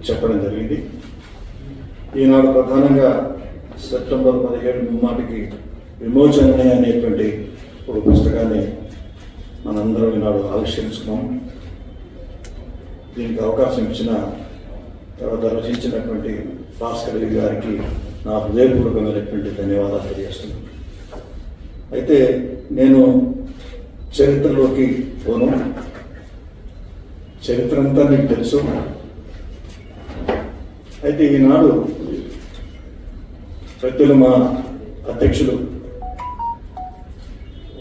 చెప్పడం జరిగింది. ఈనాడు ప్రధానంగా సెప్టెంబర్ 17 ముమ్మాటికి విమోచన అనేటువంటి ఒక పుస్తకాన్ని మనందరం ఈనాడు ఆవిష్కరించుకున్నాం. దీనికి అవకాశం ఇచ్చిన తర్వాత రచించినటువంటి భాస్కర్ గారికి నా హృదయపూర్వకమైనటువంటి ధన్యవాదాలు తెలియజేస్తున్నాను. అయితే నేను చరిత్రలోకి పోను, చరిత్ర అంతా మీకు తెలుసు. అయితే ఈనాడు పెద్దలు మా అధ్యక్షులు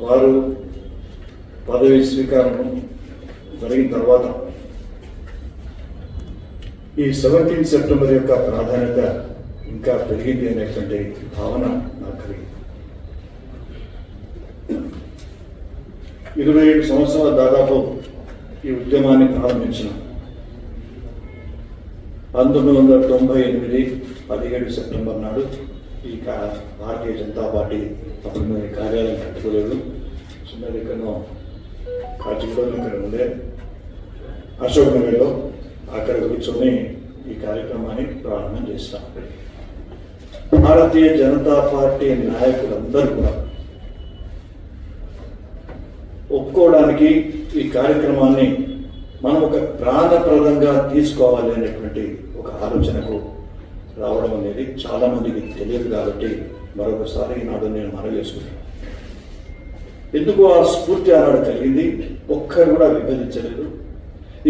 వారు పదవి స్వీకారం జరిగిన తర్వాత ఈ 17 సెప్టెంబర్ యొక్క ప్రాధాన్యత ఇంకా పెరిగింది అనేటువంటి భావన నాకు కలిగింది. 27 సంవత్సరాల దాదాపు ఈ ఉద్యమాన్ని ప్రారంభించిన 1998 17 సెప్టెంబర్ నాడు ఈ భారతీయ జనతా పార్టీ అప్పుడు మేము కార్యాలయం కట్టుకోలేదు. చిన్నది ఎక్కడో కాచిగూడలో ఇక్కడ ఉండే అశోక్ నగర్లో అక్కడ కూర్చొని ఈ కార్యక్రమాన్ని ప్రారంభం చేస్తాం. భారతీయ జనతా పార్టీ నాయకులందరూ కూడా ఒప్పుకోవడానికి ఈ కార్యక్రమాన్ని మనం ఒక ప్రాణప్రదంగా తీసుకోవాలి అనేటువంటి ఒక ఆలోచనకు రావడం అనేది చాలా మందికి తెలియదు. కాబట్టి మరొకసారి ఈనాడు నేను మనవి చేసుకుంటాను. ఎందుకు ఆ స్ఫూర్తి ఆనాడు కలిగింది, ఒక్కరు కూడా విభజించలేదు.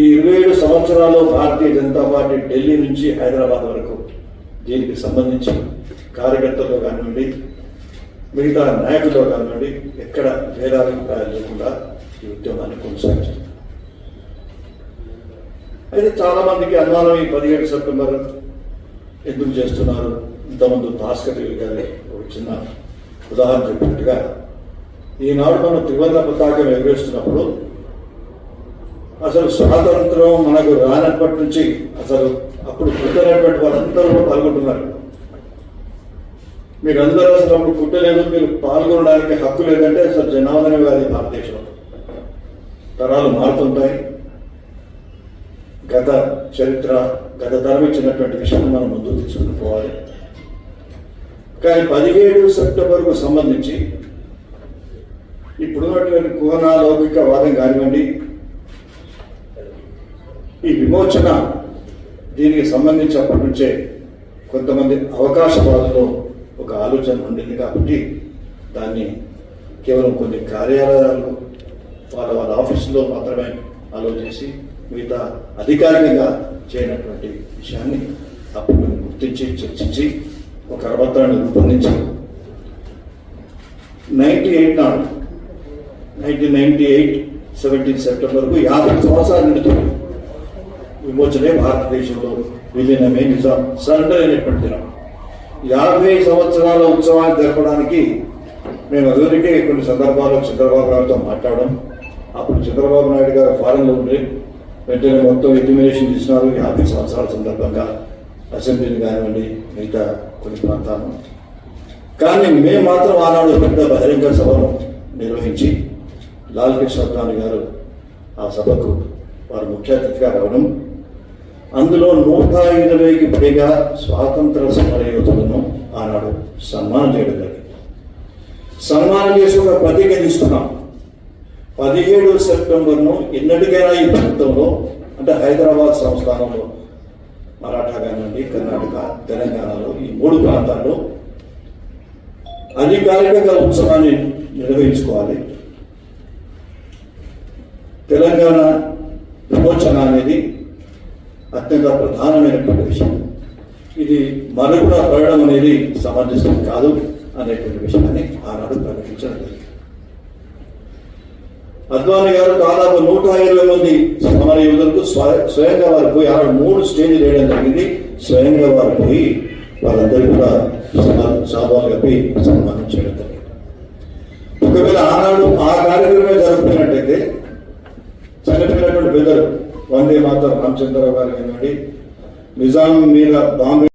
ఈ 27 సంవత్సరాల్లో భారతీయ జనతా పార్టీ ఢిల్లీ నుంచి హైదరాబాద్ వరకు దీనికి సంబంధించి కార్యకర్తల్లో కానివ్వండి, మిగతా నాయకుల్లో కానివ్వండి, ఎక్కడ భేదాభిప్రాయాలు లేకుండా ఈ ఉద్యమాన్ని కొనసాగిస్తుంది. అయితే చాలా మందికి అనుమానం, ఈ 17 సెప్టెంబర్ ఎందుకు చేస్తున్నారు? ఇంతకుముందు భాస్కర్ గారి ఒక చిన్న ఉదాహరణ చెప్పినట్టుగా ఈనాడు మనం త్రివర్ణ పతాకం ఎగరేస్తున్నప్పుడు అసలు స్వాతంత్రం మనకు రానప్పటి నుంచి అసలు అప్పుడు పుట్టినటువంటి వాళ్ళందరూ పాల్గొంటున్నారు. మీరందరూ అసలు అప్పుడు పుట్టలేదు, మీరు పాల్గొనడానికి హక్కు లేదంటే అసలు జనాదరణ కాదు భారతదేశంలో. తరాలు మారుతుంటాయి. గత చరిత్ర, గత తరం ఇచ్చినటువంటి విషయాన్ని మనం ముందుకు తీసుకుని పోవాలి. కానీ 17 సెప్టెంబర్కు సంబంధించి ఇప్పుడున్నటువంటి కోణాలౌకిక వాదం కానివ్వండి, ఈ విమోచన దీనికి సంబంధించి అప్పటి నుంచే కొంతమంది అవకాశవాదుల్లో ఒక ఆలోచన ఉండింది. కాబట్టి దాన్ని కేవలం కొన్ని కార్యాలయాలు వాళ్ళ ఆఫీసులో మాత్రమే ఆలోచించి మిగతా అధికారికంగా చేయనటువంటి విషయాన్ని అప్పుడు గుర్తించి చర్చించి ఒక కరపత్రాన్ని రూపొందించి 1998 17 సెప్టెంబర్కు 50 సంవత్సరాలు నిండుతుంది. విమోచనే భారతదేశంలో విలీనమే నిజాం సరెండర్ అయినటువంటి దినం. 50 సంవత్సరాల ఉత్సవాన్ని జరపడానికి మేము అదివరకే కొన్ని సందర్భాల్లో చంద్రబాబు నాయుడుతో మాట్లాడడం. అప్పుడు చంద్రబాబు నాయుడు గారు ఫారెన్లో ఉండి వెంటనే మొత్తం ఇంటిమినేషన్ చేసినారు 50 సంవత్సరాల సందర్భంగా అసెంబ్లీని కానివ్వండి, మిగతా కొన్ని ప్రాంతాలు. కానీ మేము మాత్రం ఆనాడు పెద్ద బహిరంగ సభను నిర్వహించి లాల్ కృష్ణ అద్వానీ గారు ఆ సభకు వారు ముఖ్య అతిథిగా రావడం, అందులో 120కి పైగా స్వాతంత్ర సమరయోధులను ఆనాడు సన్మానం చేయడం జరిగింది. సన్మానం చేసి ఒక ప్రతీక తీసుకున్నాం. 17 సెప్టెంబర్ను ఎన్నటికైనా ఈ ప్రాంతంలో, అంటే హైదరాబాద్ సంస్థానంలో, మరాఠా కానివ్వండి, కర్ణాటక, తెలంగాణలో ఈ 3 ప్రాంతాల్లో అధికారికంగా ఉత్సవాన్ని నిర్వహించుకోవాలి. తెలంగాణ విమోచన అనేది అత్యంత ప్రధానమైనటువంటి విషయం. ఇది మరుగున పడడం అనేది సమంజసం కాదు అనేటువంటి విషయాన్ని ఆనాడు ప్రకటించడం జరిగింది. అద్వానీ గారు దాదాపు 120 మంది సమర యోధులకు స్వయంగా వారు పోయి 3 స్టేజ్లు వేయడం జరిగింది. స్వయంగా వారు పోయి వాళ్ళందరూ కూడా శాబాలు కప్పి సన్మానం చేయడం జరిగింది. ఒకవేళ ఆనాడు ఆ కార్యక్రమమే జరుపుతున్నట్టయితే సంఘటనటువంటి పెద్దలు వందే మాతరం రామచంద్రరావు గారు కానివ్వండి, నిజాం మీద బాంబే